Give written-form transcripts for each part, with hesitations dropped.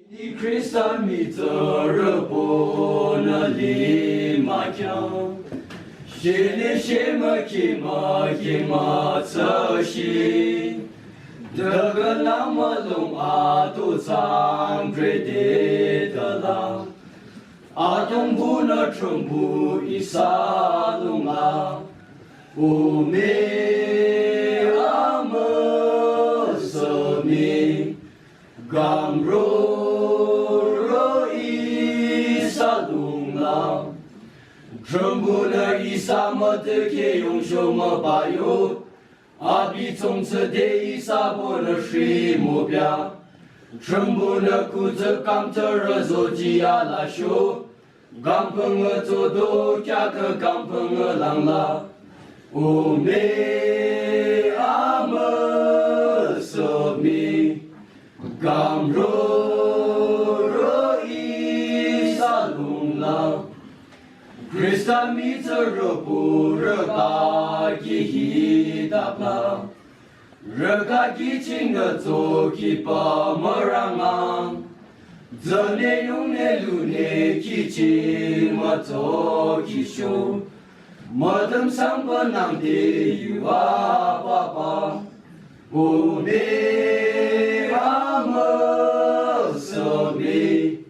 你 Krista 米泽热波那里马强，是你什么嘛测心，这个那么龙啊都藏着的啦，阿东不那全部一撒龙啊，我没阿么色米刚柔。全部的伊萨么的给用什么把油，阿比从此的伊萨不能是目标，全部的裤子刚着热手机阿拉修，刚碰我做都加个刚碰我浪啦，我没阿么色米刚柔伊萨龙啦。Krista mi zero pura ka ki hitapla Raka ki chinga zo ki pa maranga Zane yung ne lune ki ching ma zo ki shu Madam sangpa nang de yuwa papa O me ama sabi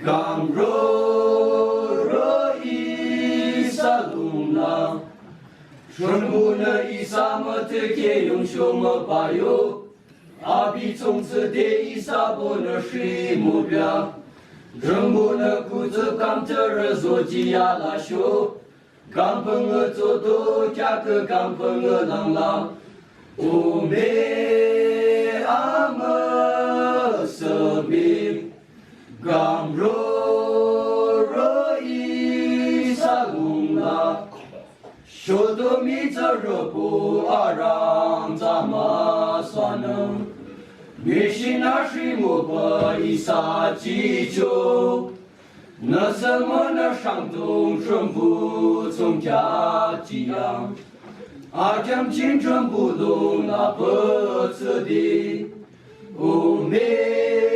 Kam ro全部的伊萨么的给用什么把油，阿比从此的伊萨不能是目标，全部的裤子刚着热手机阿拉修，刚碰我做都加个刚碰我浪浪，我没阿么色米，刚柔伊萨龙啦。说的米泽热不阿让咱们算能，越是那水莫过一撒几酒，那什么那上东全部从家几样，阿将青春不动那不次的，我没。